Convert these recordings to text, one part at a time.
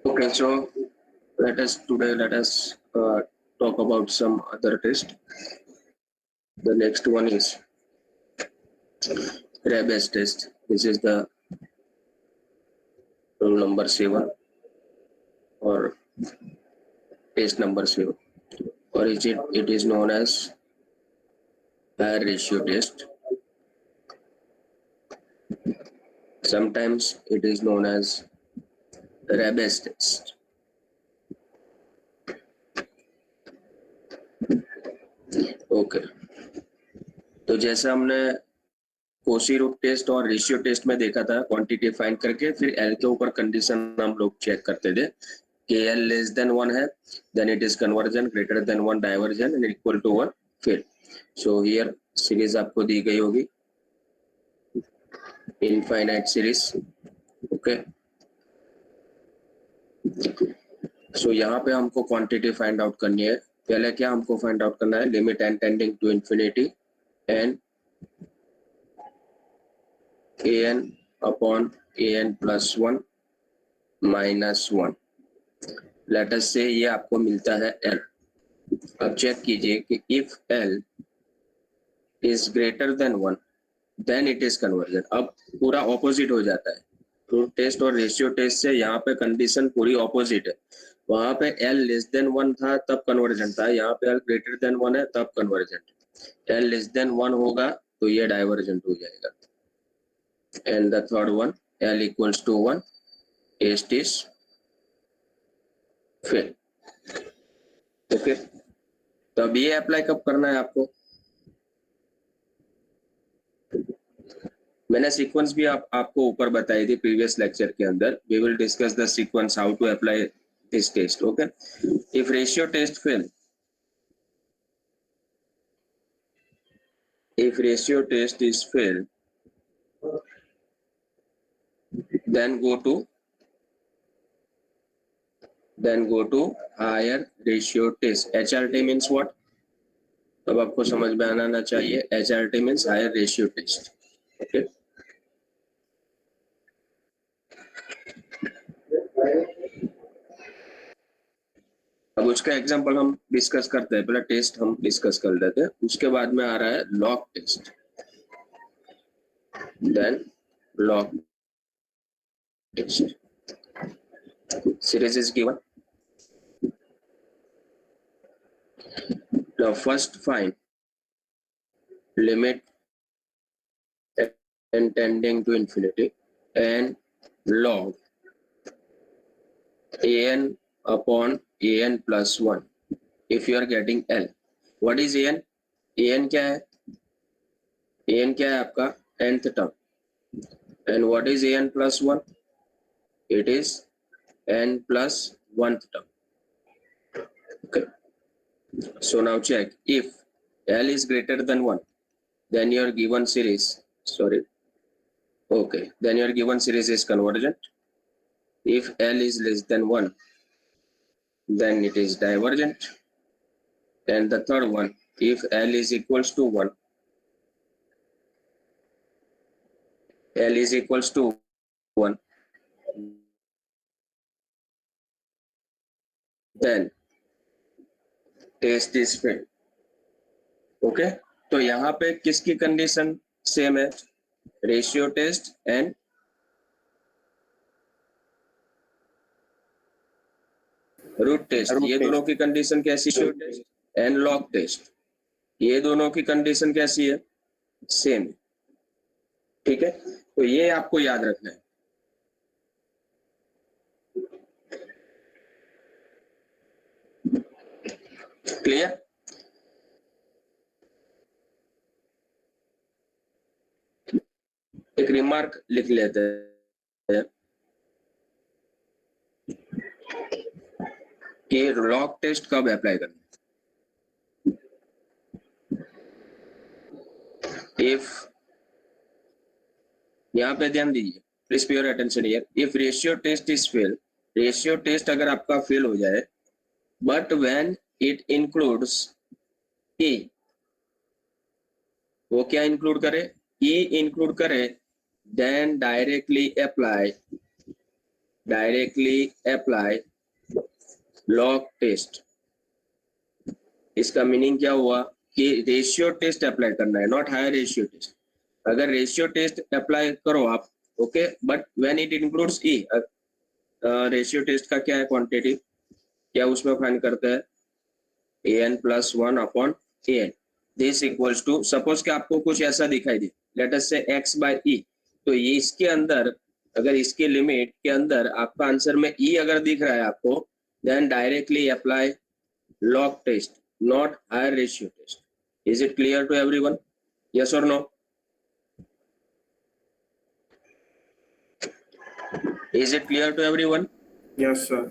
Okay, so let us talk about some other test. The next one is Rebus test. This is the rule number 7 or test number 7, or it is known as higher ratio test. Sometimes it is known as Rebus test. Okay तो जैसे हमने Koshi root test और ratio test में देखा था, quantity find करके फिर L के ऊपर कंडीशन हम लोग चेक करते थे कि एल लेस देन 1 है, then it is convergence, greater than 1 divergence and equal to 1 fail. So here series आपको दी गई होगी, इनफाइनाइट सीरीज. ओके, सो यहाँ पे हमको क्वांटिटी फाइंड आउट करनी है. पहले क्या हमको फाइंड आउट करना है, limit n tending to infinity and an upon an plus 1 minus 1. Let us say ये आपको मिलता है l. अब चेक कीजिए कि if l is greater than 1 then it is convergence. अब पूरा ऑपोजिट हो जाता है. ट्रूथ टेस्ट और रेशियो टेस्ट से यहाँ पे कंडीशन पूरी ऑपोजिट है. वहां पे l लेस देन 1 था तब कन्वर्जन था, यहाँ पे l ग्रेटर देन 1 है तब कन्वर्जन. l लेस देन 1 होगा तो ये डाइवर्जेंट हो जाएगा. And the third one, L equals to 1, test is fail. Okay, तो अब ये अप्लाई कब करना है आपको? मैंने सीक्वेंस भी आपको ऊपर बताई थी प्रीवियस लेक्चर के अंदर. We will discuss the sequence how to apply this test. Okay, if ratio test fail, if ratio test is failed, then go to higher ratio test. HRT means what? अब आपको समझ में आना चाहिए. HRT means higher ratio test. Okay. अब उसका example हम discuss करते हैं. पहले टेस्ट हम डिस्कस कर लेते हैं, उसके बाद में आ रहा है log test. Then log test. Series is given. Now first find limit n tending to infinity and log an upon an plus 1 if you are getting L. What is an? an क्या है? an क्या है आपका? nth term. And what is an plus 1? It is n plus 1th term. Okay. So now check, if L is greater than 1, then your given series, then your given series is convergent. If L is less than 1, then it is divergent. And the third one, if L is equals to 1, L is equals to 1, then test is failed. Okay, तो यहाँ पे किसकी condition same है? Ratio test and root test. ये दोनों की condition कैसी है? एंड लॉग टेस्ट, ये दोनों की कंडीशन कैसी है? सेम है. ठीक है, तो ये आपको याद रखना है. क्लियर? एक रिमार्क लिख लेते हैं. कि लॉग टेस्ट कब अप्लाई करना है। इफ, यहाँ पे ध्यान दीजिए, please pay your attention here, if ratio test is fail, ratio test अगर आपका फेल हो जाए, but when it includes e, वो क्या इंक्लूड करे, ई इंक्लूड करे, then directly apply log test. इसका मीनिंग क्या हुआ कि रेशियो टेस्ट अप्लाई करना है, नॉट हायर रेशियो टेस्ट। अगर रेशियो टेस्ट अप्लाई करो आप, okay, but when it includes e, ratio test का क्या है क्वांटिटी, क्या उसमें फाइंड करते हैं, an plus 1 upon an, this equals to, suppose कि आपको कुछ ऐसा दिखाई दे, लेट अस से x बाय e, तो ये इसके अंदर, अगर इसके लिमिट के अंदर आपका आंसर में e अगर दिख रहा है आपको, then directly apply log test, not higher ratio test. Is it clear to everyone? Yes or no? Is it clear to everyone? Yes, sir.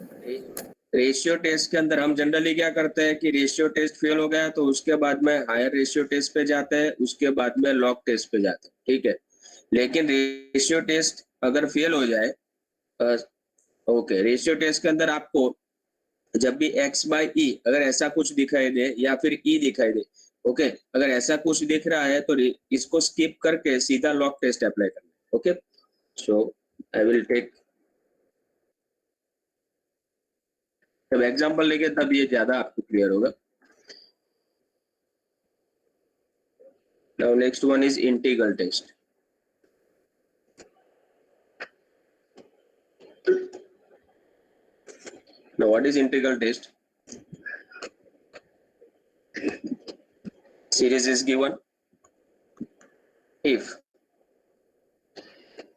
Ratio test के अंदर हम जनरली क्या करते हैं कि रेशियो टेस्ट फेल हो गया तो उसके बाद में हायर रेशियो टेस्ट पे जाते हैं, उसके बाद में लॉग टेस्ट पे जाते हैं, ठीक है। लेकिन रेशियो टेस्ट अगर फेल हो जाए, ओके, रेशियो टेस्ट के अंदर आपको जब भी x बाई ई अगर ऐसा कुछ दिखाई दे या फिर e दिखाई दे, ओके, अगर ऐसा कुछ दिख रहा है तो इसको स्किप करके सीधा लॉग टेस्ट अप्लाई करना है, okay. So I will take, जब एग्जांपल लेके तब ये ज्यादा आपको क्लियर होगा। Now next one is integral test. Now what is integral test? Series is given if,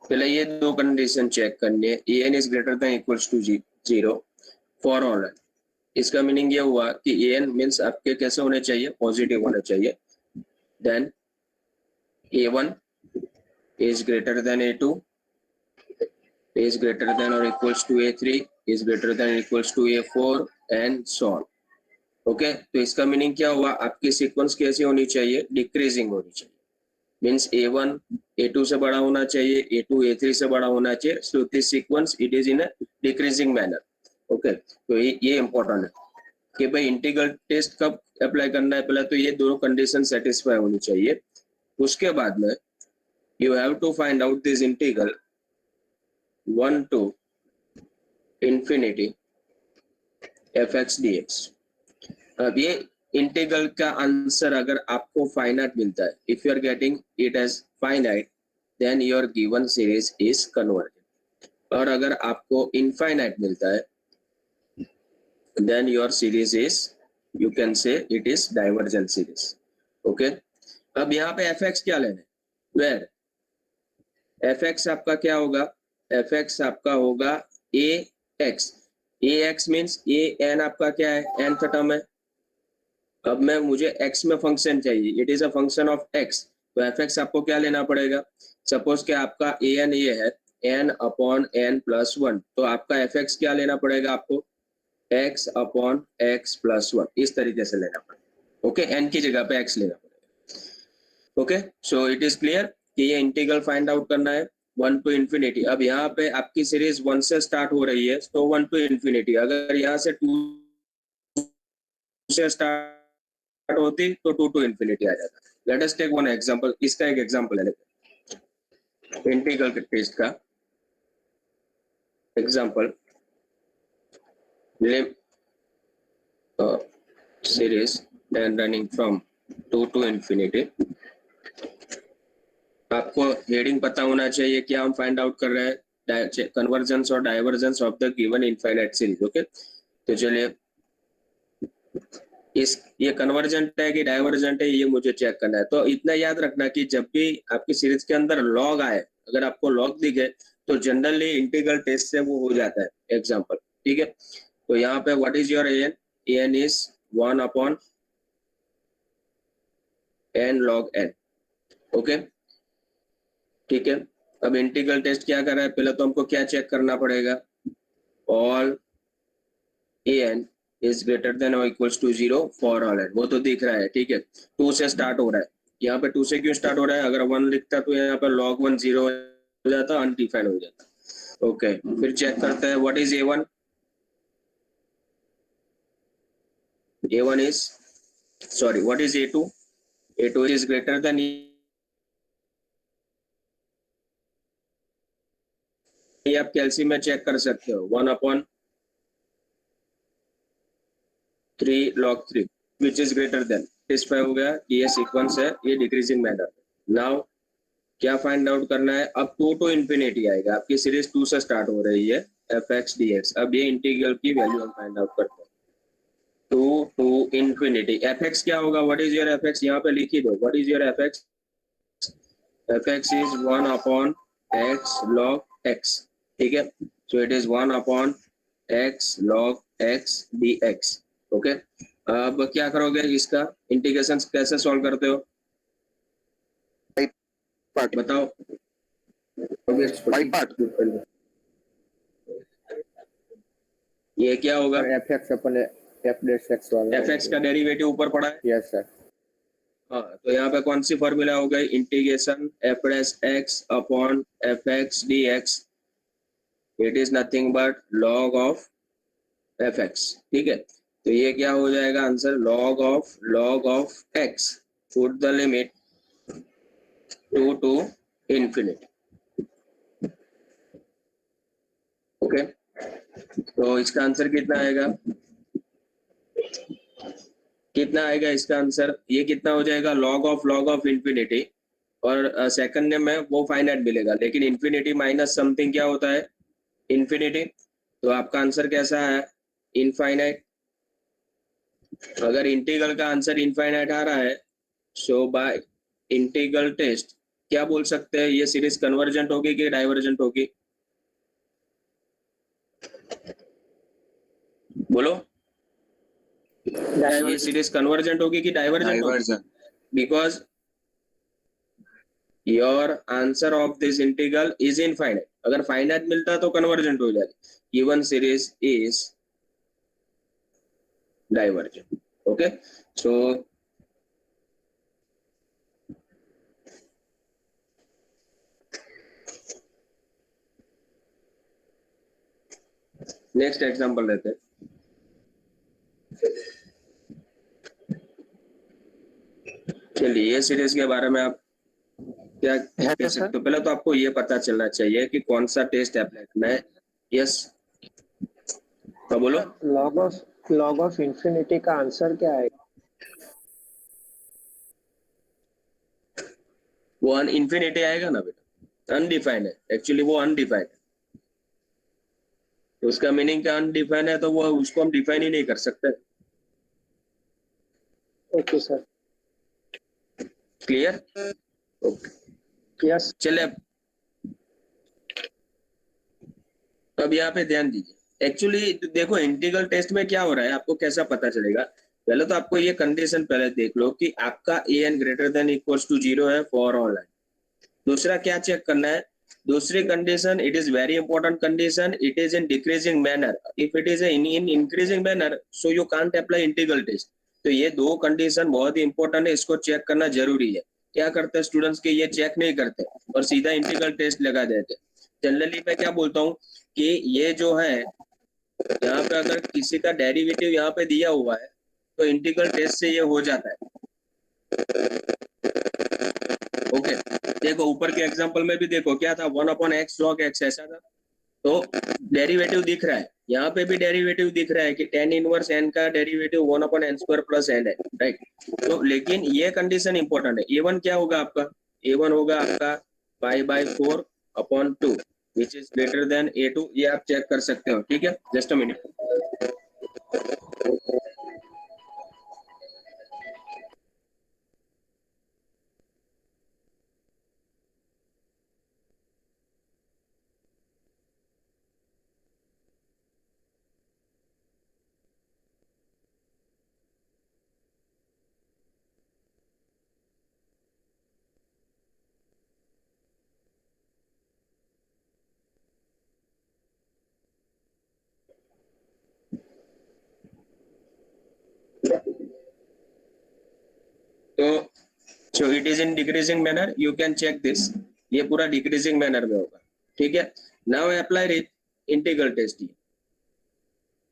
पहले ये दो कंडीशन चेक करनी है, an is greater than equals to 0 for all। इसका मीनिंग ये हुआ कि an मीन्स आपके कैसे होने चाहिए, पॉजिटिव होने चाहिए। Then a1 is greater than a2 is greater than or equals to a3 is greater than or equals to a4 and so on, okay. तो इसका मीनिंग क्या हुआ, आपकी सीक्वेंस कैसी होनी चाहिए, डिक्रीजिंग होनी चाहिए, मीन्स a1 a2 से बड़ा होना चाहिए, a2 a3 से बड़ा होना चाहिए, so this sequence it is in a decreasing manner, okay. तो ये इंपॉर्टेंट है कि भाई इंटीग्रल टेस्ट कब अप्लाई करना है, पहले तो ये दोनों कंडीशन सेटिस्फाई होनी चाहिए, उसके बाद में you have to find out this integral 1 to infinity fx dx। अब ये इंटीग्रल का आंसर अगर आपको फाइनाइट मिलता है, if you are getting it as finite, then your given series is converted, और अगर आपको इनफाइनाइट मिलता है, then your series is, you can say it is divergent series, okay. अब यहाँ पे fx क्या लेना है, वेयर fx आपका क्या होगा, fx आपका होगा ax मीन्स an आपका क्या है, nth टर्म है। अब मैं मुझे x में फंक्शन चाहिए, it is a function of x, तो fx आपको क्या लेना पड़ेगा, सपोज कि आपका an ये है n अपॉन n प्लस 1, तो आपका fx क्या लेना पड़ेगा आपको, x अपॉन x प्लस 1, इस तरीके से लेना पड़ेगा, ओके। n की जगह पे x लेना पड़ेगा, okay. So it is clear कि ये इंटीग्रल फाइंड आउट करना है 1 टू इन्फिनिटी। अब यहाँ पे आपकी सीरीज 1 से स्टार्ट हो रही है, तो 1 टू इन्फिनिटी, अगर यहाँ से 2 से स्टार्ट होती तो 2 टू इन्फिनिटी आ जाता। Let us take one example, इसका एक एग्जांपल है इंटीग्रल टेस्ट का example, series then running from 2 to infinity। आपको हेडिंग पता होना चाहिए कि हम फाइंड आउट कर रहे हैं कन्वर्जेंस और divergence of the given infinite series, okay. तो चलिए ये कन्वर्जेंट है कि डाइवर्जेंट है, ये मुझे चेक करना है। तो इतना याद रखना कि जब भी आपकी सीरीज के अंदर लॉग आए, अगर आपको लॉग दिखे तो जनरली इंटीग्रल टेस्ट से वो हो जाता है एग्जांपल, ठीक है। तो यहाँ पे what is your an is 1 upon n log n, okay, ठीक है। अब इंटीग्रल टेस्ट क्या कर रहा है, पहले तो हमको क्या चेक करना पड़ेगा, all an is greater than और equals to 0 for all n, वो तो दिख रहा है, ठीक है। 2 से स्टार्ट हो रहा है, यहाँ पे 2 से क्यों स्टार्ट हो रहा है? अगर 1 लिखता तो यहाँ पर log 1 0 हो जाता, अनडिफाइंड हो जाता। ओके, फिर चेक करते हैं what is a1। a1 is, sorry, what is a2। a2 is greater then, ये आप कैलसी में चेक कर सकते हो, 1/3 log 3 which is greater then, satisfy हो गया कि ये सीक्वेंस है, ये डिक्रीजिंग मैनर। नाउ क्या फाइंड आउट करना है? अब 2 to इंफिनिटी आएगा, आपकी सीरीज 2 से स्टार्ट हो रही है, fx dx। अब ये इंटीग्रल की वैल्यू हम फाइंड आउट करते हैं, 2 to इंफिनिटी। fx क्या होगा? What is your fx? यहाँ पे लिख ही दो, what is your fx? fx is 1/x log x, ठीक है। सो it is 1/x log x dx। Okay, अब क्या करोगे? इसका इंटीग्रेशन कैसे सॉल्व करते हो बताओ? ये क्या होगा? fx अपन f dash x वाला fx का डेरिवेटिव ऊपर पड़ा है। Yes sir. हाँ, तो यहाँ पे कौन सी फॉर्मूला हो गई? Integration f dash x upon fx dx, it is nothing but log of fx, ठीक है। तो ये क्या हो जाएगा answer? log of x, put the limit 2 to infinity। Okay, तो इसका आंसर कितना आएगा? कितना आएगा इसका आंसर? ये कितना हो जाएगा? log ऑफ इंफिनिटी, और सेकंड में वो फाइनाइट मिलेगा, लेकिन इंफिनिटी माइनस समथिंग क्या होता है? इंफिनिटी। तो आपका आंसर कैसा है? इनफाइनाइट। अगर इंटीग्रल का आंसर इनफाइनाइट आ रहा है, सो बाय इंटीग्रल टेस्ट क्या बोल सकते हैं? ये सीरीज कन्वर्जेंट होगी कि डाइवर्जेंट होगी? बोलो, ये सीरीज कन्वर्जेंट होगी कि डाइवर्जेंट होगी? Because your answer of this integral is infinite. अगर फाइनाइट मिलता तो कन्वर्जेंट हो जाती। Given series is divergent. Okay, so next example लेते हैं। चलिए, ये सीरीज के बारे में आप क्या कह सकते हो? पहले तो आपको ये पता चलना चाहिए कि कौन सा टेस्ट अप्लाई करना है। यस, तो बोलो। log ऑफ इंफिनिटी का आंसर क्या है? वो इनफिनिटी आएगा ना बेटा, अनडिफाइंड है एक्चुअली, वो अनडिफाइंड है। तो उसका मीनिंग क्या? अनडिफाइंड है, तो वो उसको हम डिफाइन ही नहीं कर सकते। Okay sir. Clear? Okay, yes. चले अब यहाँ पे ध्यान दीजिए। एक्चुअली देखो, इंटीग्रल टेस्ट में क्या हो रहा है, आपको कैसा पता चलेगा? पहले तो आपको ये कंडीशन पहले देख लो कि आपका an greater than equals to 0 है फॉर ऑल। दूसरा क्या चेक करना है? दूसरी condition, it is very important condition, it is in decreasing manner. If it is in increasing manner, so you can't apply integral test. तो ये दो condition बहुत ही इंपॉर्टेंट है, इसको चेक करना जरूरी है। क्या करते हैं स्टूडेंट्स के, ये चेक नहीं करते और सीधा इंटीग्रल टेस्ट लगा देते। जनरली मैं क्या बोलता हूँ कि ये जो है, यहाँ पे अगर किसी का डेरिवेटिव यहाँ पे दिया हुआ है तो इंटीग्रल टेस्ट से ये हो जाता है। ओके, देखो ऊपर के एग्जांपल में भी देखो क्या था, 1/x log x ऐसा था। तो डेरिवेटिव दिख रहा है, यहाँ पे भी डेरिवेटिव दिख रहा है कि tan इनवर्स n का डेरिवेटिव 1/n² प्लस n है, राइट। तो लेकिन ये कंडीशन इंपॉर्टेंट है। a1 क्या होगा आपका? a1 होगा आपका π/4/2 which is greater then a2। ये आप चेक कर सकते हो, ठीक है। Just a minute. So it is in decreasing manner, you can check this, ये पूरा डिक्रीजिंग मैनर में होगा, ठीक है। Now apply integral test,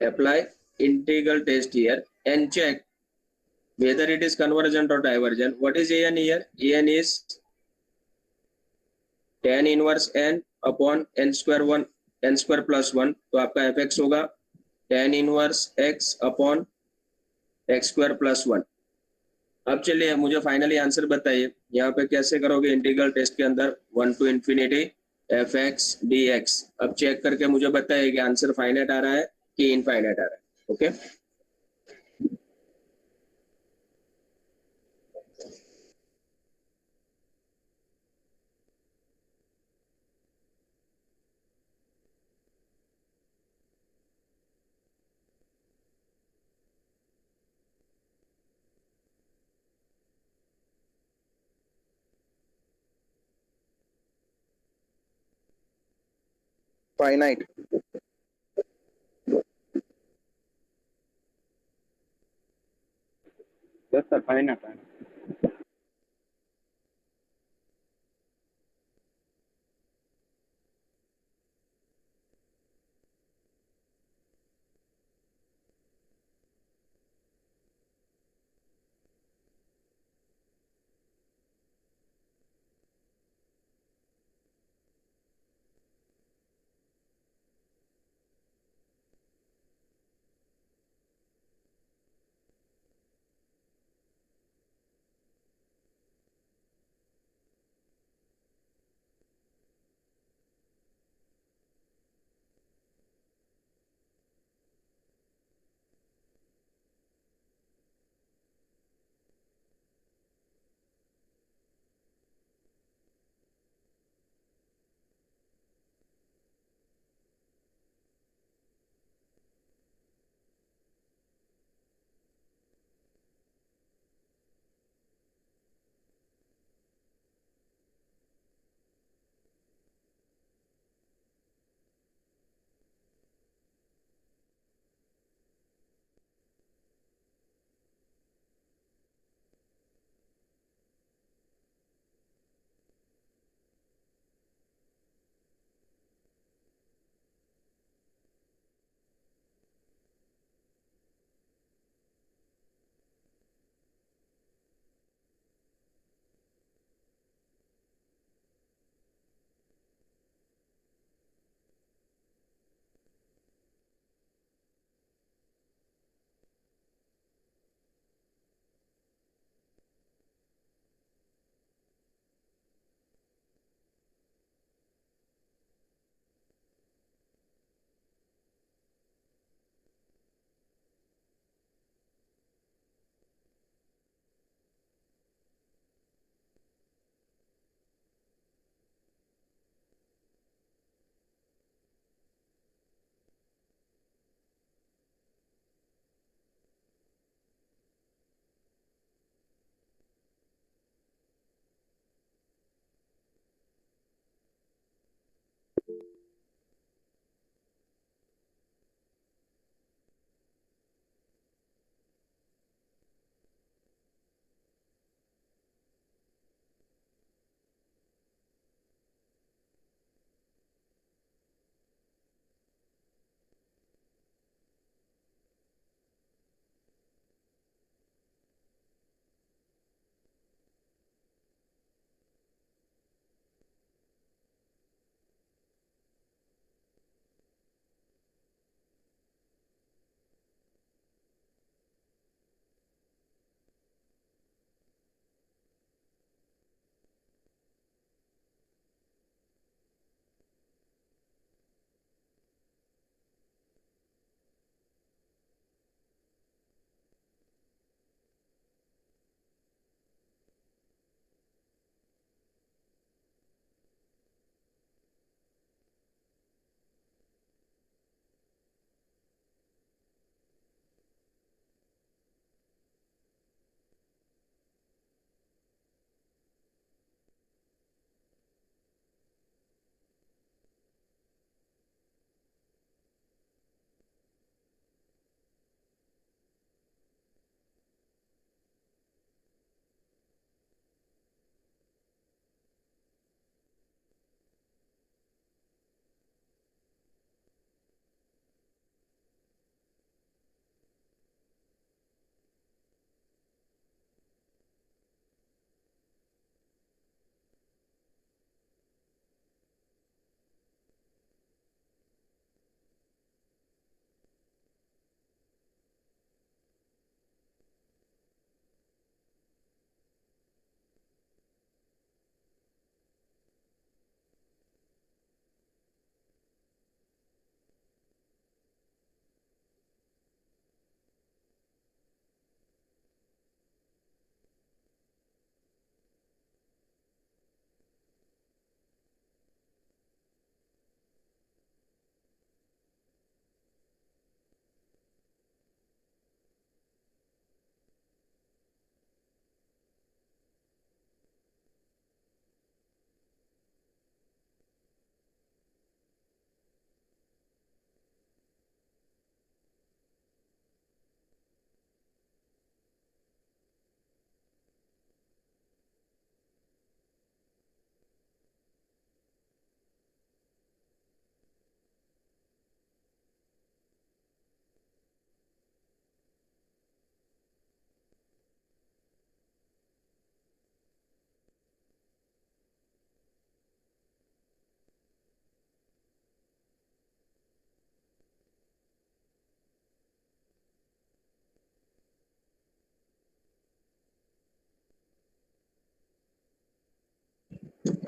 apply integral test here and check whether it is convergent or divergent. What is an here? An is tan inverse n upon n square 1, n square plus 1, तो आपका fx होगा tan inverse x upon x square plus 1। अब चलिए मुझे finally answer बताइए, यहाँ पे कैसे करोगे इंटीग्रल टेस्ट के अंदर 1 to infinity fx dx। अब चेक करके मुझे बताइए कि आंसर फाइनाइट आ रहा है कि इनफाइनाइट आ रहा है। Okay, finite. Yes sir, finite है।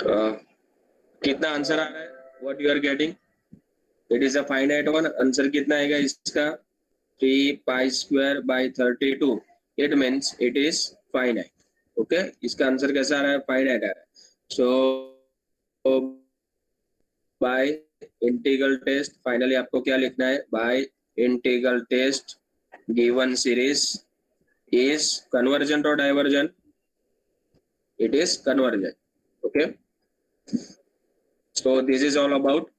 कितना आंसर आ रहा है? What you are getting? It is a finite one. Answer कितना आएगा इसका? 3 pi square by 32. It means it is finite. Okay, इसका आंसर कैसा आ रहा है? फाइनाइट आ रहा है. So by integral test, finally आपको क्या लिखना है? By integral test given series is convergent or divergent? It is convergent. Okay, so this is all about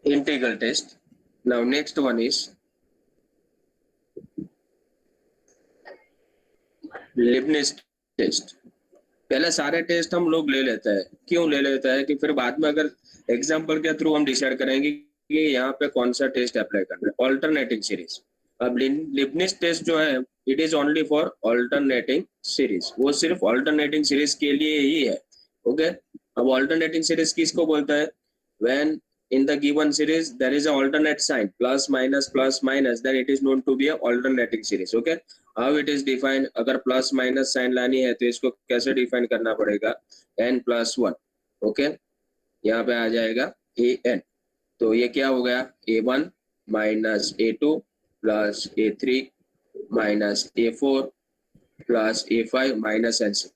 integral test. Now next one is Leibniz test. पहले सारे test हम लोग ले लेते हैं. क्यों ले लेता है? कि फिर बाद में अगर एग्जाम्पल के थ्रू हम डिसाइड करेंगे कि यहाँ पे कौन सा टेस्ट अप्लाई करना है. Alternating series. अब लिबनिज टेस्ट जो है it is only for alternating series. वो सिर्फ ऑल्टरनेटिंग सीरीज के लिए ही है. ओके, अब ऑल्टरनेटिंग सीरीज किसको बोलता है? When in the given series there is a alternate sign plus minus then it is known to be a alternating series. Okay, how it is defined? अगर plus minus sign लानी है तो इसको कैसे define करना पड़ेगा? n+1. ओके, यहाँ पे आ जाएगा an. तो ये क्या हो गया? a1 minus a2 plus a3 minus a4 plus a5 minus n6.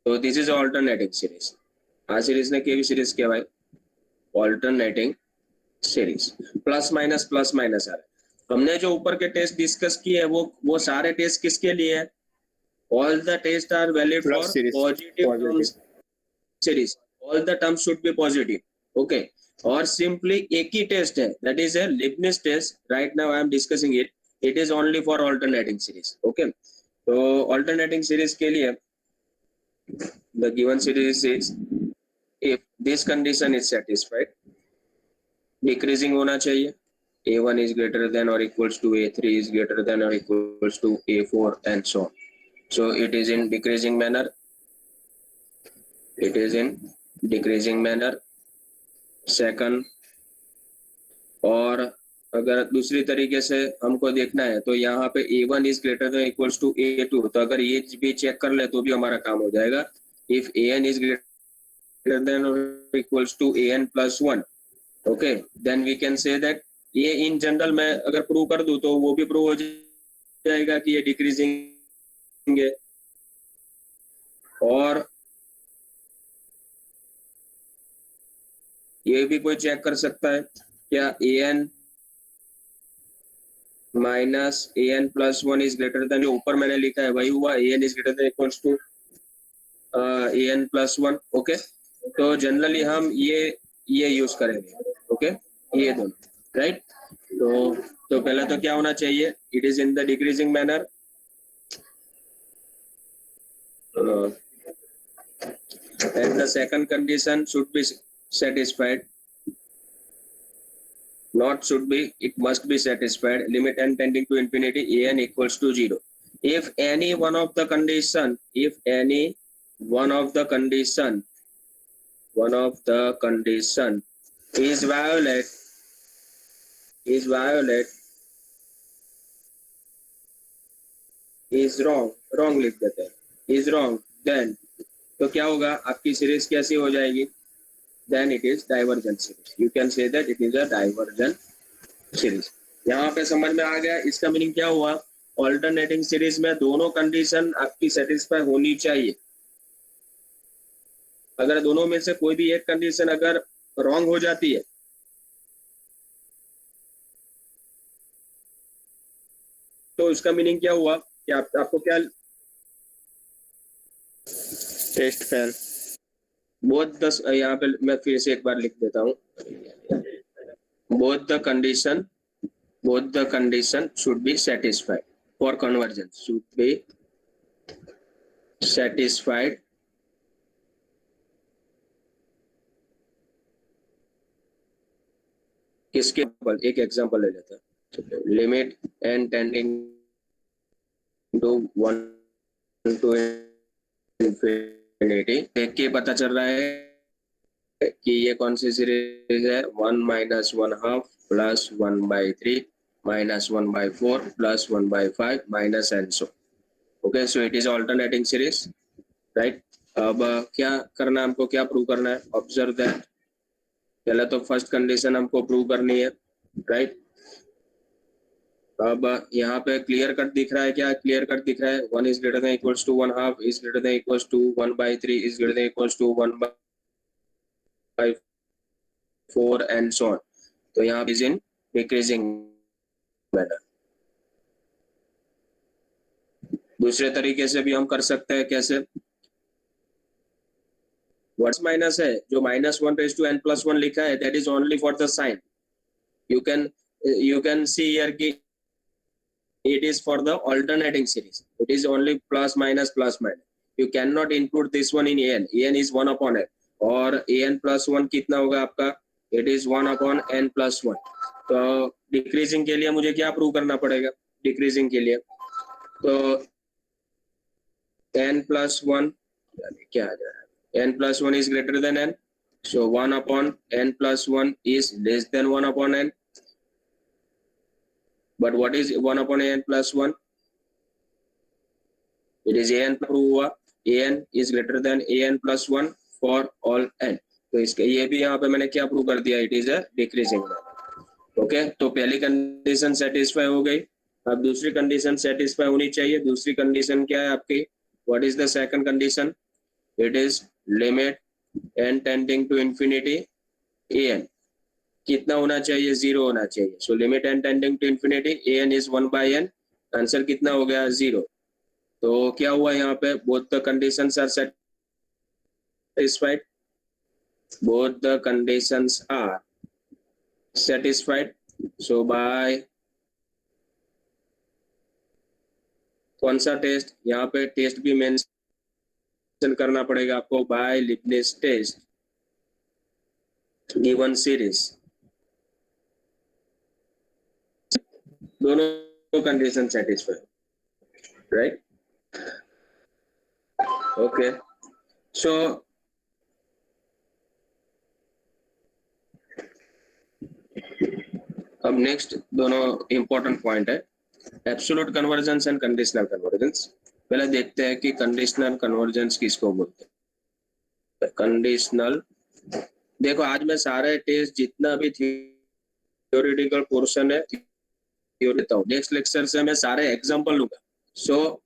तो दिस इज ऑल्टरनेटिंग सीरीज. आ सीरीज ने केवी सीरीज क्या भाई? Alternating series. प्लस माइनस आ रहा है. हमने जो ऊपर के टेस्ट डिस्कस किए हैं वो सारे टेस्ट किसके लिए है? All the test are valid for positive terms series. All the terms should be positive. Okay, और सिंपली एक ही टेस्ट है, that is a Leibniz test. Right now I am discussing it. It is only for alternating series. Okay, तो alternating series के लिए the given series is if this condition is satisfied, decreasing होना चाहिए. a1 is greater than or equals to a3 is greater than or equals to a4 and so on. So it is in decreasing manner. It is in decreasing manner. Second, और अगर दूसरी तरीके से हमको देखना है तो यहाँ पे a1 is greater than or equals to a2, तो अगर ये भी चेक कर ले तो भी हमारा काम हो जाएगा. If an is greater than or equals to an+1, okay, then we can say that ये इन जनरल मैं अगर प्रूव कर दूं तो वो भी प्रूव हो जाएगा कि ये डिक्रीजिंग है. और ये भी कोई चेक कर सकता है क्या? an minus an+1 is greater than, जो ऊपर मैंने लिखा है वही हुआ. an is greater than equals to an+1. Okay, तो जनरली हम ये यूज करेंगे. ओके, ये दोनों. राइट, तो पहले तो क्या होना चाहिए? It is in the decreasing manner. And the second condition should B satisfied. Not should be, it must be satisfied. Limit n tending to infinity an equals to 0. If any one of the condition is violate is wrong लिख देते हैं. is wrong, then तो क्या होगा? आपकी series कैसी हो जाएगी? Then it is divergent series. You can say that it is a divergent series. यहाँ पे समझ में आ गया? इसका मीनिंग क्या हुआ? ऑल्टरनेटिंग सीरीज में दोनों कंडीशन आपकी सेटिस्फाई होनी चाहिए. अगर दोनों में से कोई भी एक कंडीशन अगर रॉन्ग हो जाती है तो इसका मीनिंग क्या हुआ? कि आपको क्या? Test fail. बोथ द, यहाँ पे मैं फिर से एक बार लिख देता हूँ. Both the condition should be satisfied for convergence. Should be satisfied किसके? एक एग्जांपल ले लेते हैं. Limit n tending to 1 to infinity. देख के पता चल रहा है कि ये कौन सी सीरीज है? 1 minus 1/2 plus 1/3 minus 1/4 plus 1/5 minus and so. Okay, so it is alternating series, right. अब क्या करना है हमको, क्या प्रूव करना है? ऑब्जर्व दैट, पहले तो फर्स्ट कंडीशन हमको प्रूव करनी है, राइट। अब यहाँ पे क्लियर कट दिख रहा है, क्या क्लियर कट दिख रहा है? 1 is greater than equals to 1/2 is greater than equals to 1/3 is greater than equals to 1/4 and so on. तो यहाँ इज इन डिक्रीजिंग मैनर। दूसरे तरीके से भी हम कर सकते हैं, कैसे? व्हाट्स माइनस है, जो -1/n+1 लिखा है, that is only for the sign. You can see here कि it is for the alternating series. It is only plus minus plus minus. You cannot include this one in an. An is 1/n और an+1 कितना होगा आपका? It is 1/n+1. तो decreasing के लिए मुझे क्या प्रूव करना पड़ेगा? डिक्रीजिंग के लिए तो n+1 क्या आ जाएगा? n+1 is greater than n. So 1/n+1 is less than 1/n. But what is 1/n+1? It is an prove हुआ, an is greater than an+1 for all n. तो इसके ये भी यहाँ पे मैंने क्या प्रूव कर दिया? It is a decreasing number. Okay, तो पहली कंडीशन सेटिस्फाई हो गई। अब दूसरी कंडीशन सेटिस्फाई होनी चाहिए। दूसरी कंडीशन क्या है आपकी? What is the second condition? It is limit n tending to infinity an कितना होना चाहिए? 0 होना चाहिए। So limit n tending to infinity an is 1/n। Answer कितना हो गया? 0। तो क्या हुआ यहाँ पे? Both the conditions are satisfied, both the conditions are satisfied. So by कौन सा टेस्ट? यहाँ पे टेस्ट भी मेंशन करना पड़ेगा आपको, by Leibniz test given series. दोनों condition satisfied, right? Okay, so अब नेक्स्ट दोनों इंपॉर्टेंट पॉइंट है, absolute convergence and conditional convergence. पहले देखते हैं कि कंडीशनल कन्वर्जेंस किसको बोलते हैं। कंडीशनल, देखो आज मैं सारे टेस्ट जितना भी थ्योरेटिकल पोर्शन है देता हूँ। नेक्स्ट लेक्चर से मैं सारे एग्जांपल लूंगा। So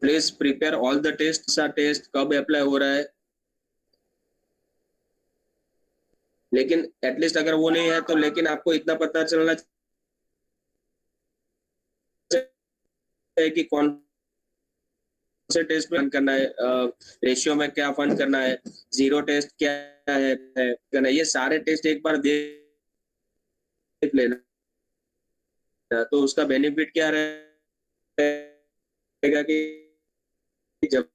please prepare all the test. सा टेस्ट कब अप्लाई हो रहा है, लेकिन एटलीस्ट अगर वो नहीं है तो लेकिन आपको इतना पता चलना चाहिए कि कौन से टेस्ट में फंड करना है, रेशियो में क्या फंड करना है, जीरो टेस्ट क्या है करना। ये सारे टेस्ट एक बार देख लेना तो उसका बेनिफिट क्या रहेगा कि जब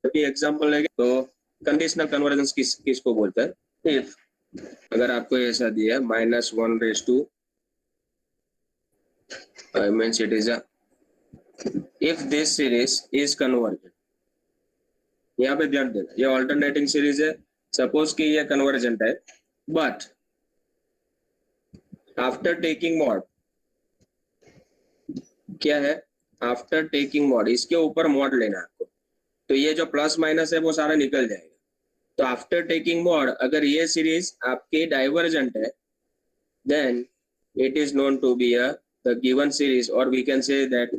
भी एग्जांपल लेंगे तो कंडीशनल कन्वर्जेंस किसको बोलता है? इफ अगर आपको ऐसा दिया -1/, I mean it is a, if this series is convergent, यहाँ पे ध्यान देना, ये ऑल्टरनेटिंग सीरीज है, सपोज कि ये कन्वर्जेंट है, बट आफ्टर टेकिंग मॉड, क्या है? आफ्टर टेकिंग मॉड, इसके ऊपर मॉड लेना है आपको, तो ये जो प्लस माइनस है वो सारा निकल जाएगा। तो आफ्टर टेकिंग मॉड अगर ये सीरीज आपकी डाइवर्जेंट है, then it is known to be the given series, or we can say that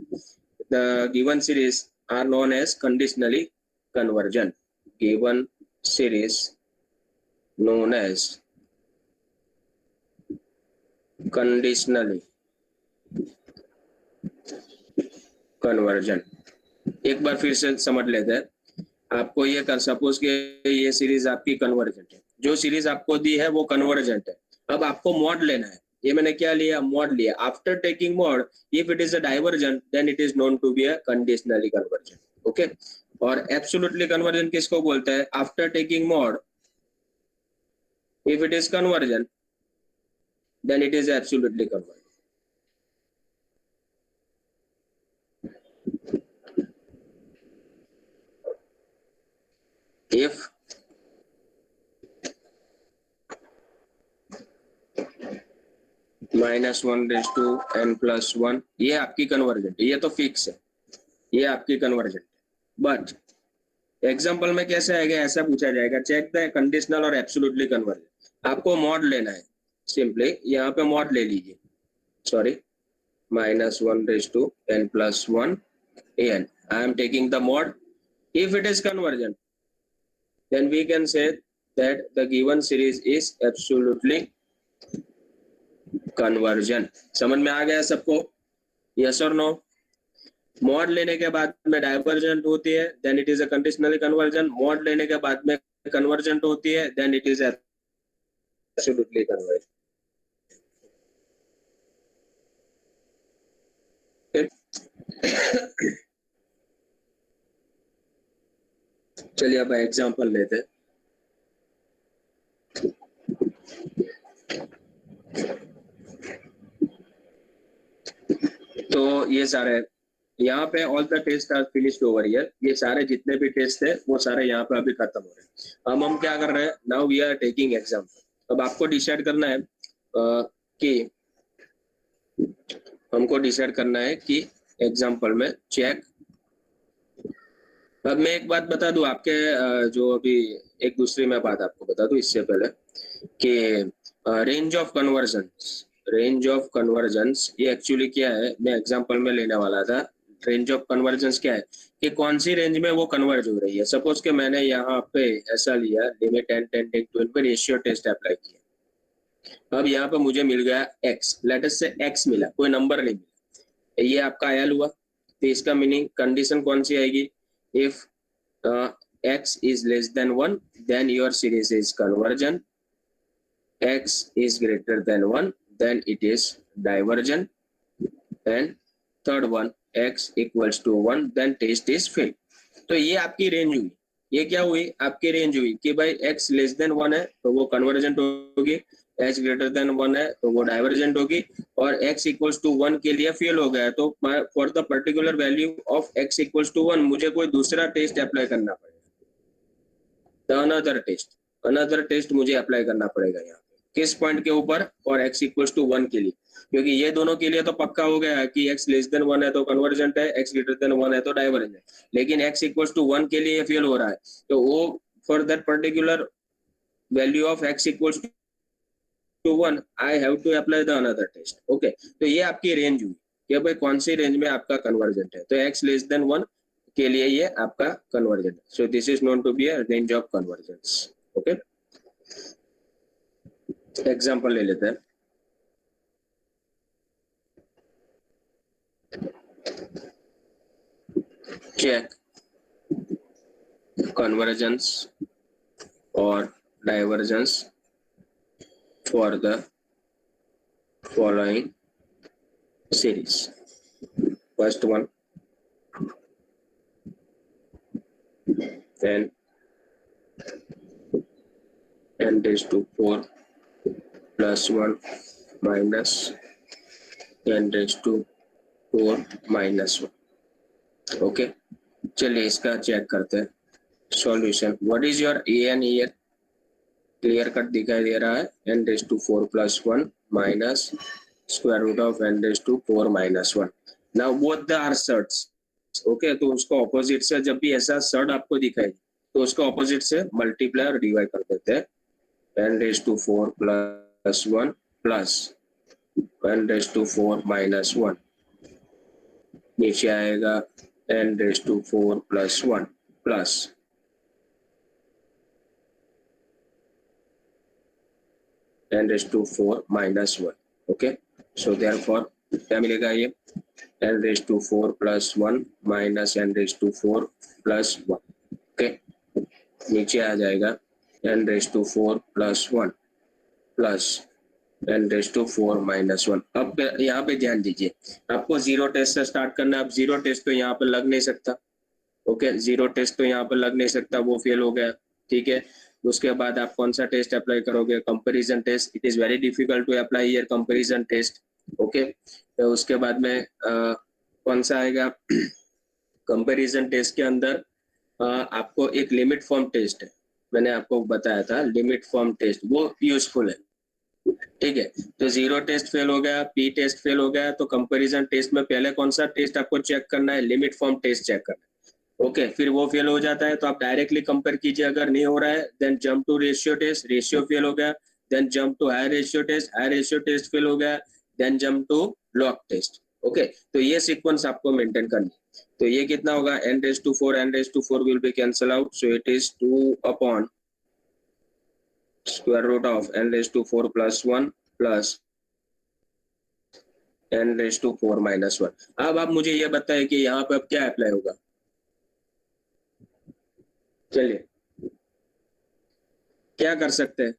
the given series are known as conditionally convergent. Given series known as conditionally convergent. एक बार फिर से समझ लेते हैं। आपको ये कर सपोज कि ये सीरीज आपकी कन्वर्जेंट है, जो सीरीज आपको दी है वो कन्वर्जेंट है। अब आपको मॉड लेना है, ये मैंने क्या लिया? मॉड लिया। After taking mod, if it is a divergent then it is known to be a conditionally convergent. Okay, और एब्सोल्युटली कन्वर्जेंट किसको बोलते हैं? After taking mod, if it is convergent then it is absolutely convergent. if -1/n+1 ये आपकी convergent है, ये तो fix है। ये आपकी कन्वर्जन। बट एग्जाम्पल में कैसे आएगा, ऐसा पूछा जाएगा चेक द कंडीशनल और एब्सोल्युटली कन्वर्जन। आपको मॉड लेना है, सिंपली यहाँ पे मॉड ले लीजिए, sorry -1/n+1 an. I am taking the mod. If it is conversion, then we can say that the given series is absolutely conversion. समझ में आ गया सबको? Yes or no? मॉड लेने के बाद में डाइवर्जेंट होती है, then it is a conditionally convergence. Mod लेने के बाद में कन्वर्जेंट होती है, then it is absolutely convergence. चलिए अब एग्जांपल लेते हैं। तो ये सारे यहाँ पे all the test are finished over here, ये सारे जितने भी टेस्ट थे वो सारे यहाँ पे अभी खत्म हो रहे हैं। अब हम क्या कर रहे हैं, now we are taking example. अब आपको डिसाइड करना है कि हमको डिसाइड करना है कि एग्जांपल में चेक। अब मैं एक बात बता दूं आपके जो अभी एक दूसरी मैं बात आपको बता दूं इससे पहले कि रेंज ऑफ कन्वर्जन्स ये एक्चुअली क्या है, मैं एग्जांपल में लेने वाला था। रेंज ऑफ कन्वर्जन्स क्या है कि कौन सी रेंज में वो कन्वर्ज हो रही है। सपोज कि मैंने यहाँ पे ऐसा लिया लिमिट n टेंडिंग टू पे रेशियो टेस्ट अप्लाई किया। अब यहाँ पे मुझे मिल गया x, लेट अस से x मिला, कोई नंबर नहीं मिला, ये आपका आयल हुआ। तो इसका मीनिंग कंडीशन कौन सी आएगी, if x is less than 1 then your series is convergent, x is greater than 1 then it is divergent, and third one x equals to 1 then test is failed। तो ये आपकी range हुई। ये क्या हुई, आपकी रेंज हुई कि भाई x लेस देन 1 है तो वो कन्वर्जेंट होगी, x ग्रेटर देन 1 है तो वो डाइवर्जेंट होगी, और x इक्वल्स टू 1 के लिए फेल हो गया है तो for the particular value of x equals to 1 मुझे कोई दूसरा टेस्ट अप्लाई करना पड़ेगा। अनदर टेस्ट मुझे अप्लाई करना पड़ेगा यहाँ किस पॉइंट के ऊपर, और x इक्वल्स टू 1 के लिए, क्योंकि ये दोनों के लिए तो पक्का हो गया है कि x लेस देन 1 है तो कन्वर्जेंट है, x ग्रेटर देन 1 है तो डाइवर्जेंट है, लेकिन x इक्वल्स टू 1 के लिए फेल हो रहा है तो वो for that particular value of x equals to 1 I have to apply the another test. Okay, तो ये आपकी रेंज हुई कि भाई कौन सी रेंज में आपका कन्वर्जेंट है, तो x लेस देन 1 के लिए ये आपका कन्वर्जेंट है। So this is known to be a range of convergence. Okay, example ले लेते हैं। Check convergence or divergence for the following series. First one, then n raised to 4 plus 1 minus n raised to 4 minus 1. Okay, चलिए इसका check करते हैं solution. What is your a n here, clear cut दिखाई दे रहा है, n raised to 4 plus 1 minus square root of n raised to 4 minus 1. now both the are surds। Okay, तो उसको ऑपोजिट से जब भी ऐसा सर्ड आपको दिखाई तो उसको ऑपोजिट से मल्टीप्लाई और डिवाइड कर देते हैं। n raised to 4 plus 1 plus n raised to 4 minus 1, नीचे आएगा n raised to 4 plus 1 plus n raised to 4 minus 1। Okay, so therefore क्या मिलेगा, ये n raised to 4 plus 1 minus n raised to 4 plus 1। Okay, नीचे आ जाएगा n raised to 4 plus 1 plus n raised to 4 minus 1। अब यहाँ पे ध्यान दीजिए, आपको जीरो टेस्ट से स्टार्ट करना है। अब जीरो टेस्ट तो यहाँ पे लग नहीं सकता। ओके, जीरो टेस्ट तो यहाँ पे लग नहीं सकता, वो फेल हो गया। ठीक है, उसके बाद आप कौन सा टेस्ट अप्लाई करोगे, comparison test. It is very difficult to apply here comparison test. Okay, तो उसके बाद में कौन सा आएगा, कंपैरिजन टेस्ट के अंदर आपको एक लिमिट फॉर्म टेस्ट है, मैंने आपको बताया था लिमिट फॉर्म टेस्ट, वो यूजफुल है। ठीक है, तो जीरो टेस्ट फेल हो गया, पी टेस्ट फेल हो गया, तो कंपैरिजन टेस्ट में पहले कौन सा टेस्ट आपको चेक करना है? लिमिट फॉर्म टेस्ट चेक करना है। ओके, फिर वो फेल हो जाता है तो आप डायरेक्टली कंपेयर कीजिए, अगर नहीं हो रहा है then jump to ratio test, ratio fail हो गया then jump to high ratio test fail हो गया then jump to log test. Okay, तो ये सीक्वेंस आपको मेंटेन करनी है। तो ये कितना होगा? n⁴ will be cancel out, so it is 2 upon square root of n⁴ plus 1 plus n⁴ minus 1। अब आप मुझे ये बताएं कि यहाँ पे अब क्या अप्लाई होगा। चलिए, क्या कर सकते हैं?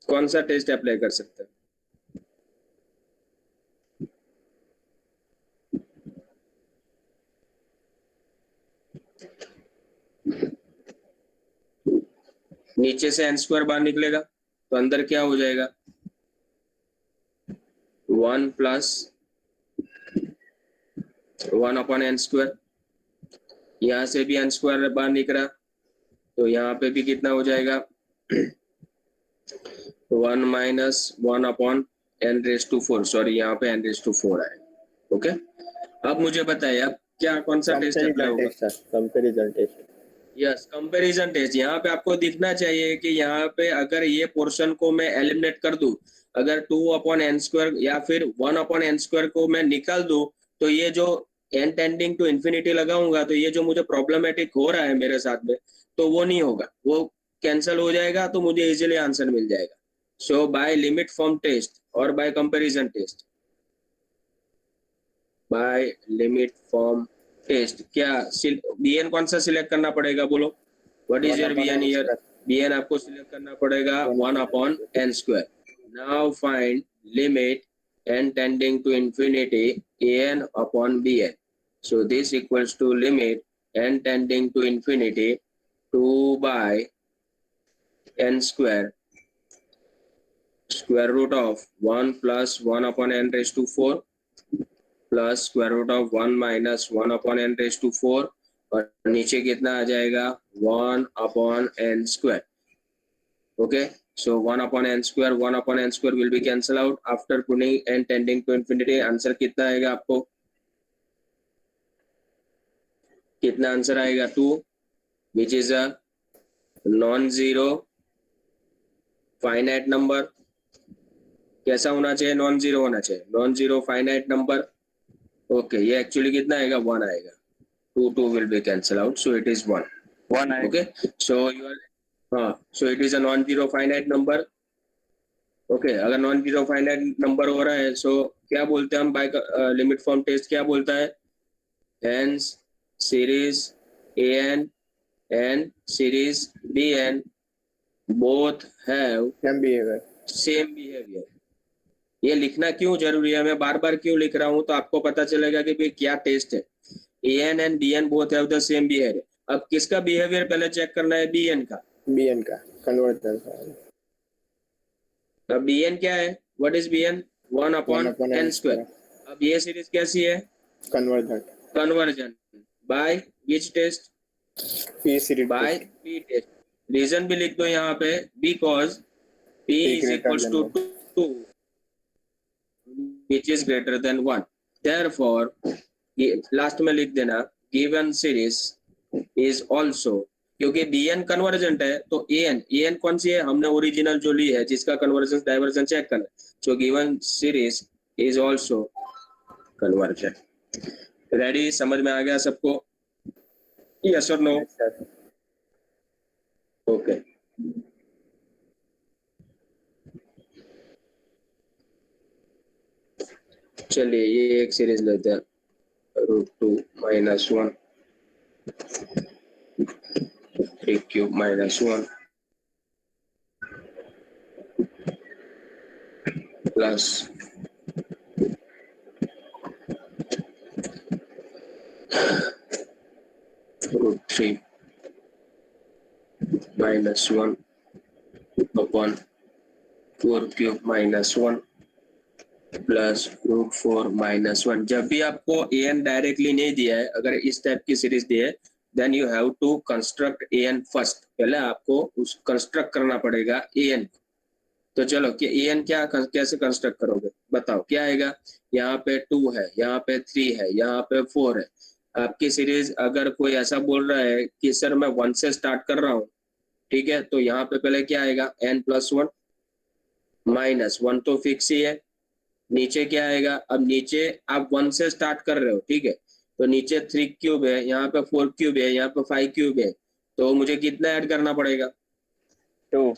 कौन सा टेस्ट अप्लाई कर सकते हैं? नीचे से n² बाहर निकलेगा तो अंदर क्या हो जाएगा? 1 प्लस 1 अपॉन n²। यहाँ से भी n² बाहर निकला तो यहाँ पे भी कितना हो जाएगा? 1 माइनस 1 अपॉन n⁴। सॉरी, यहाँ पे n⁴ आए। ओके, अब मुझे बताइए अब क्या कौन सा टेस्ट अप्लाई होगा? Comparison test. Yes, comparison test. यहाँ पे आपको दिखना चाहिए कि यहाँ पे अगर ये पोर्शन को मैं एलिमिनेट कर दूं, अगर 2 अपॉन n² या फिर 1 अपॉन n² को मैं निकाल दूं, तो ये जो n टेंडिंग टू इंफिनिटी लगाऊंगा तो ये जो मुझे प्रॉब्लमेटिक हो रहा है मेरे साथ में, तो वो नहीं होगा, वो कैंसिल हो जाएगा, तो मुझे इजीली आंसर मिल जाएगा। So by limit form test और by comparison test, by limit form test, क्या bn कौन सा सिलेक्ट करना पड़ेगा? बोलो, what is your bn here? bn आपको सिलेक्ट करना पड़ेगा 1 upon n²। Now find limit n tending to infinity an upon bn। So this equals to limit n tending to infinity 2 by n² square root of 1 plus 1 upon n⁴ plus square root of 1 minus 1 upon n⁴ और नीचे कितना आ जाएगा? 1 upon n²। Okay, so 1 upon n² will be cancel out after putting n tending to infinity. Answer कितना आएगा आपको? कितना answer आएगा? 2, which is a non zero finite number. कैसा होना चाहिए? नॉन जीरो होना चाहिए, non zero finite number. Okay, ये एक्चुअली कितना आएगा? 1 आएगा। 2 will be cancel out, so it is 1. Okay, so you are so it is a non-zero finite number. Okay, अगर नॉन जीरो फाइनाइट नंबर हो रहा है, so क्या बोलते हैं हम बाय लिमिट फॉर्म टेस्ट? क्या बोलता है? hence series an and series bn both have same behavior। ये लिखना क्यों जरूरी है, मैं बार बार क्यों लिख रहा हूँ, तो आपको पता चलेगा कि भाई क्या टेस्ट है। an and bn both have the same behavior। अब किसका बिहेवियर पहले चेक करना है? bn का। bn का कन्वर्जन का। अब bn क्या है? What is bn? 1 upon n²। अब ये सीरीज कैसी है? Convergence by which test? p series by p test. Reason भी लिख दो यहाँ पे, because p is equals to 2 which is greater than 1। therefore last में लिख देना गिवन सीरीज इज ऑल्सो, क्योंकि bn कन्वर्जेंट है तो an कौन सी है? हमने ओरिजिनल जो ली है जिसका कन्वर्जेंस डाइवर्जन चेक करना है। So given series is also convergent. Ready? समझ में आ गया सबको? यस और नो? ओके, चलिए ये एक सीरीज लेते हैं, √2 minus 1 3³ minus 1 plus √3 minus 1 upon 4³ minus 1 plus √4 minus 1। जब भी आपको an डायरेक्टली नहीं दिया है, अगर इस टाइप की सीरीज दी है, then you have to construct an first. पहले आपको उस कंस्ट्रक्ट करना पड़ेगा an। तो चलो कि एन क्या कैसे कंस्ट्रक्ट करोगे बताओ, क्या आएगा? यहाँ पे 2 है, यहाँ पे 3 है, यहाँ पे 4 है। आपकी सीरीज अगर कोई ऐसा बोल रहा है कि सर मैं 1 से स्टार्ट कर रहा हूँ, ठीक है, तो यहाँ पे पहले क्या आएगा? n+1 -1 तो फिक्स ही है। नीचे क्या आएगा? अब नीचे आप 1 से स्टार्ट कर रहे हो, ठीक है, तो नीचे 3 क्यूब है, यहाँ पे 4 क्यूब है, यहाँ पे 5 क्यूब है, तो मुझे कितना ऐड करना पड़ेगा? 2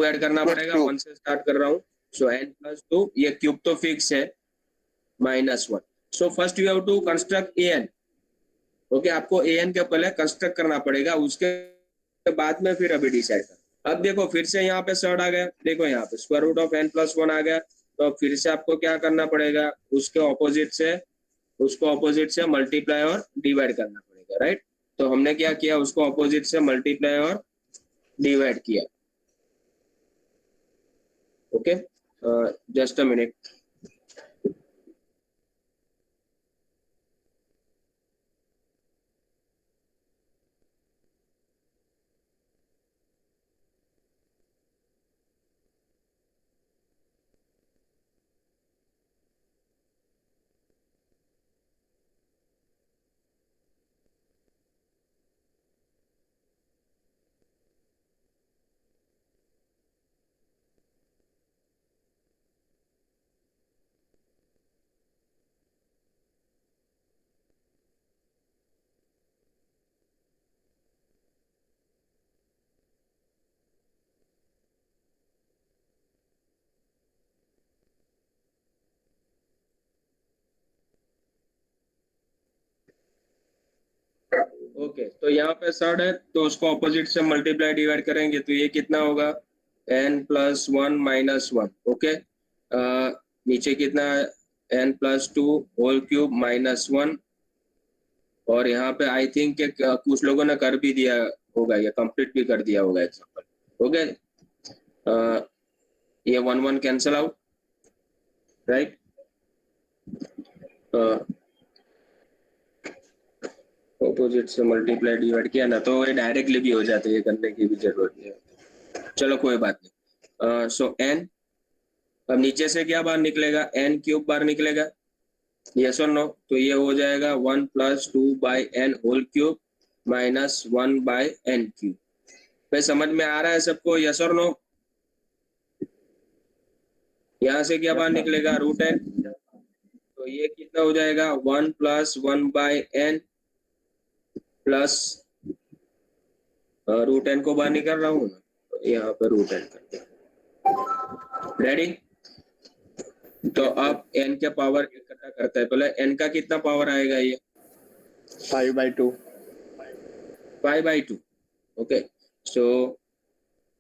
ऐड करना पड़ेगा। 1 से स्टार्ट कर रहा हूँ, सो n+2, ये क्यूब तो फिक्स है, -1। So first you have to construct an। Okay, आपको an के पहले कंस्ट्रक्ट करना पड़ेगा, उसके बाद में फिर अभी डिसाइड कर। अब देखो फिर से यहाँ पे सर्ड आ गया, देखो यहाँ पे स्क्वायर रूट ऑफ n+1 आ गया, तो फिर से आपको क्या करना पड़ेगा? उसको ऑपोजिट से मल्टीप्लाई और डिवाइड करना पड़ेगा, राइट? तो हमने क्या किया? उसको ऑपोजिट से मल्टीप्लाई और डिवाइड किया। Okay, just a minute. Okay, तो यहाँ पे सर्ड है, तो उसको ऑपोजिट से मल्टीप्लाई डिवाइड करेंगे, तो ये कितना होगा? n+1 -1। ओके, नीचे कितना है? n+2 whole cube -1। और यहाँ पे आई थिंक कुछ लोगों ने कर भी दिया होगा, ये कंप्लीट भी कर दिया होगा एग्जाम्पल। ओके, ये 1 1 कैंसल आउट, राइट? ऑपोजिट से मल्टीप्लाई डिवाइड किया ना, तो ये डायरेक्टली भी हो जाते हैं, करने की भी जरूरत नहीं है। चलो कोई बात नहीं। सो n, अब नीचे से क्या बाहर निकलेगा? n³ बाहर निकलेगा, यस और नो? तो ये हो जाएगा 1 + 2/n होल क्यूब -1/n³। भाई समझ में आ रहा है सबको, यस और नो? यहाँ से क्या बाहर निकलेगा? √n। तो ये कितना हो जाएगा? 1 + 1/n प्लस √n को बाहर निकाल रहा हूँ, तो यहाँ पर √n कर दिया। रेडी? तो अब n के पावर इकट्ठा करता है, पहले n का कितना पावर आएगा? ये 5/2। 5/2। ओके, सो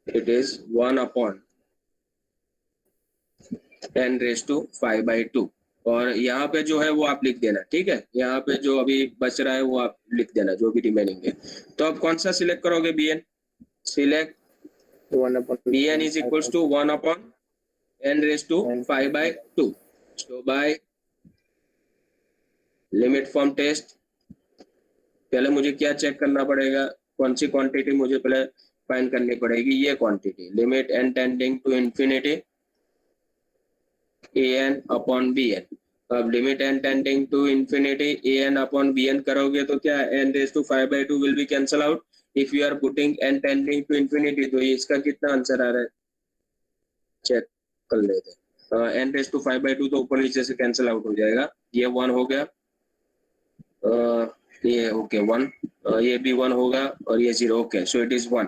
इट इज 1/10⁵ और यहाँ पे जो है वो आप लिख देना, ठीक है? यहाँ पे जो अभी बच रहा है वो आप लिख देना, जो भी रिमेनिंग है। तो अब कौन सा सिलेक्ट करोगे? bn select. bn is equals to 1/n⁵ so by limit from test, पहले मुझे क्या चेक करना पड़ेगा? कौन सी क्वांटिटी मुझे पहले फाइंड करनी पड़ेगी? ये quantity, limit n tending to infinity an/bn। अब limit n tending to infinity an/bn करोगे तो क्या n⁵/2 will be cancel out. If you are putting n tending to infinity, तो इसका कितना आंसर आ रहा है? चेक कर लेते हैं। n⁵/2 तो ऊपर नीचे से कैंसिल आउट हो जाएगा। ये 1 हो गया, ये ओके 1, ये भी 1 होगा और ये 0। Okay, so it is 1।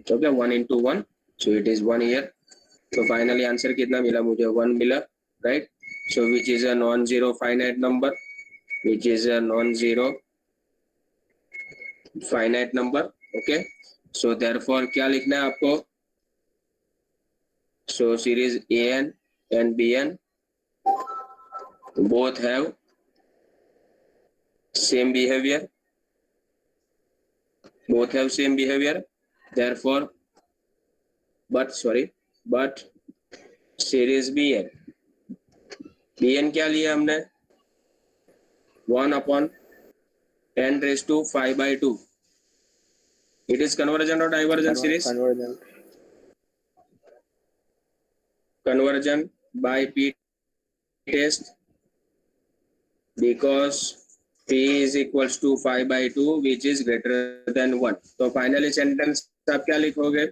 Okay, 1 × 1, so it is 1 year. तो फाइनली आंसर कितना मिला मुझे? 1 मिला, right? So which is a non zero finite number, which is a non zero finite number. Okay, so therefore क्या लिखना है आपको? सो series an and bn both have same behavior, therefore but series bn क्या लिया हमने? 1/10⁵/2। It is convergent or divergent series? Convergent. conversion by p test because p is equals to 5 by 2 which is greater than 1. तो finally sentence आप क्या लिखोगे?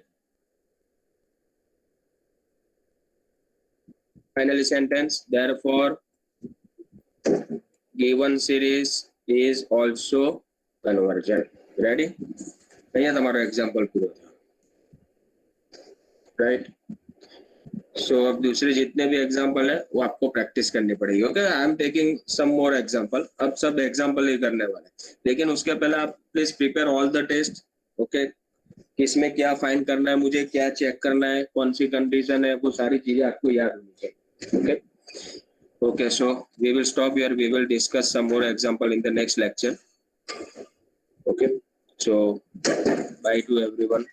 Finally sentence therefore given series is also convergent. Ready? અહીંયા તમારો example पूरा था, right? सो अब दूसरे जितने भी एग्जांपल है वो आपको प्रैक्टिस करनी पड़ेगी. Okay, I am taking some more example. अब सब एग्जांपल ही करने वाले, लेकिन उसके पहले आप please prepare all the test. Okay, किसमें क्या फाइंड करना है, मुझे क्या चेक करना है, कौन सी कंडीशन है, वो सारी चीजें आपको याद होनी चाहिए. Okay okay, so we will stop here. We will discuss some more example in the next lecture. Okay, so bye to everyone.